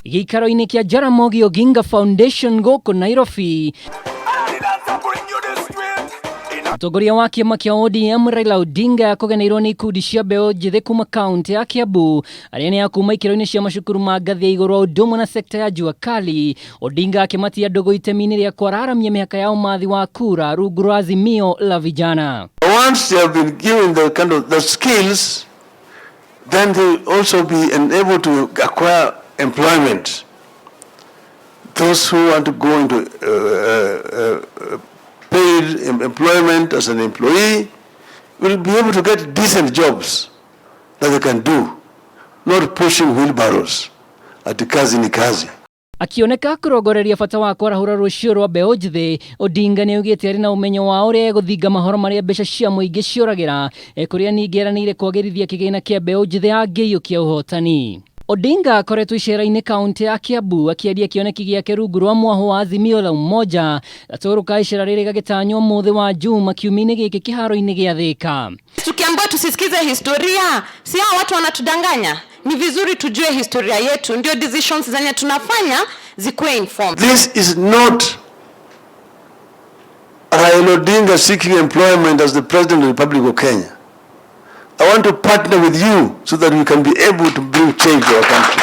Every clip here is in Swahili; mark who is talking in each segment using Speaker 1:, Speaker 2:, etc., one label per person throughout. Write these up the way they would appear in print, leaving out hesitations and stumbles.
Speaker 1: gĩikaro-inĩ kĩa Jaramogi Oginga Foundation gũkũ Nairobi. Mutongoria wa kiama kĩa ODM Raila Odinga kũgeneirwo nĩ ikundi cia mbeu njithi kuuma kaunti ya Kiambu, arĩa nĩ akuma ikĩro-inĩ cia macukuru ma ngathĩ ya igũrũ ũndũ ũmwe na sekta ya jua kali. Odinga akĩmatia ndũgũ itemi-ini rĩa kwararamia mĩhaka ya ũmathi wa kura rungu rwa azimio la vijana.
Speaker 2: Once they have been given the skills, then they also be able to acquire employment. Those who want to go into paid employment as an employee will be able to get decent jobs that they can do, not pushing wheelbarrows. Ati kazi ni kazi.
Speaker 1: Akioneka kurogoreria bata wa kwarahura rũciũ rwa mbeu njithi, Odinga nĩ augĩte arĩ na ũmenyo wa ũrĩa egũthinga mahoro marĩa mbeca cia mũingĩ cioragĩra, kũrĩa ningĩ eranĩire kwagĩrithia kĩgĩna kĩa mbeu njithi angĩiyũkia ũhotani. Odinga akoretwo icera-inĩ kaunti ya Kiambu akĩaria kĩoneki gĩake rungu rwa mwaho wa azimio la umoja, gatũrũka icera rĩrĩ gagĩtanywo mũthĩ wa Juma kiumia-inĩ gĩkĩ kĩharo-inĩ gĩa Thika.
Speaker 3: Tukiambiwa tusisikize historia, si hao watu wanatudanganya. Ni vizuri tujue historia yetu, ndio decisions zenye tunafanya zikuwe informed.
Speaker 2: This is not Raila Odinga seeking employment as the President of the Republic of Kenya. I want to partner with you so that we can be able to bring change to our country.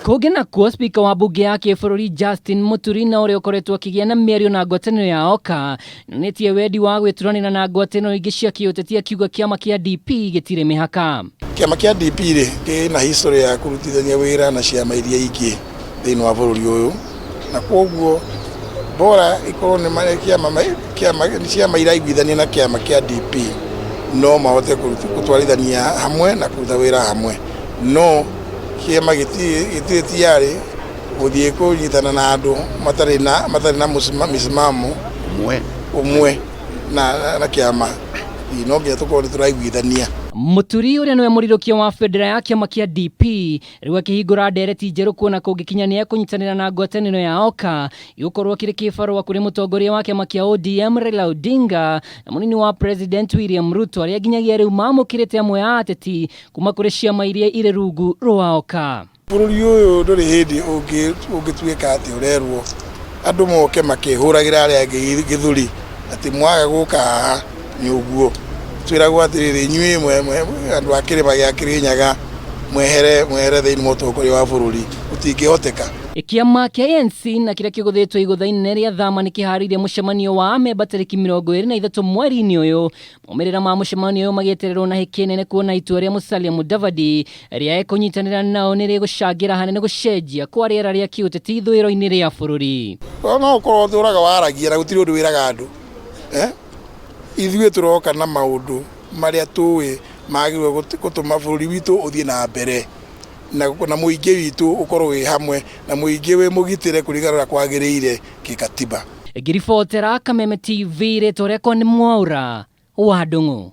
Speaker 1: Kũgena kuo spika wa bunge ya kĩbũrũri Justin Muturi na ũrĩa ũkoretwo akĩgĩa na mĩario na ngwatanĩro ya OKA, nĩonetie wendi wa gwĩturanĩra na ngwatanĩro ingĩ cia kiuteti akiuga kiama kĩa DP gĩtirĩ mĩhaka.
Speaker 4: Kiama kĩa DP rĩ kĩna history ya kũrutithania wĩra na ciama iria ingĩ thĩinĩ wa bũrũri ũyũ, na kwoguo bora ikorwo nĩ ciama iraiguithania na kiama kĩa DP no mahote gũtwarithania hamwe na kũruta wĩra hamwe. No kiama gĩtirĩ tiarĩ gũthiĩ kũnyitana na andũ matarĩ na msimamo ũmwe na kiama. No nginya tũkorwo tũraiguithania.
Speaker 1: Muturi ũrĩa nĩwe mũrirũkia wa federa ya kiama kĩa DP rĩu akĩhingũra ndereti njerũ kuona kũngĩkinya nĩ ekũnyitanĩra na ngwatanĩro ya OKA gũkorwo kĩrĩ kĩbarũa kũrĩ mũtongoria wa kiama kĩa ODM Raila Odinga na mũnini wa President William Ruto, arĩa nginyagia rĩu mamũkĩrĩte amwe ya ateti kuma kũrĩ ciama iria irĩ rungu rwa OKA.
Speaker 4: Bũrũri ũyũ ndũrĩ hĩndĩ ũngĩtuĩka atĩ ũrerwo andũ moke makĩhũragĩra arĩa angĩ gĩthũri atĩ mwaga gũka haha nĩ ũguo. Twĩragwo atĩrĩrĩ inyuĩ andũ a kĩrĩma gĩa Kĩrĩnyaga mwehere thĩinĩ wa ũtongoria wa bũrũri ũtingĩhoteka.
Speaker 1: Kiama kĩa ANC na kĩrĩa kĩgũthĩtwo igũtha inene rĩa thama nĩ kĩharĩirie mũcemanio wa amemba tarĩki 23 mweri-inĩ ũyũ. Maumĩrĩra ma mũcemanio ũyũ magĩetererwo na hĩkĩ nene kuona itua rĩa Musalia Mudavadi rĩa ekũnyitanĩra nao nĩ rĩgũcangĩra hanene gũcenjia kwa rĩera rĩa kiũteti ithũĩro-inĩ rĩa bũrũri.
Speaker 4: No ũkorwo ũtũraga waragia na gũtirĩ ũndũ wĩraga andũ. Ithuĩ tũroka na maũndũ marĩa tũĩ magĩrĩirwo gũtũma bũrũri witũ ũthiĩ na mbere na mũingĩ witũ ũkorwo wĩ hamwe na mũingĩ wĩ mũgitĩre kũringana na kwagĩrĩire gĩkatiba.
Speaker 1: Ngiribotera Kameme TV rĩtwa rĩakwa nĩ Mwaura wa Ndung'u.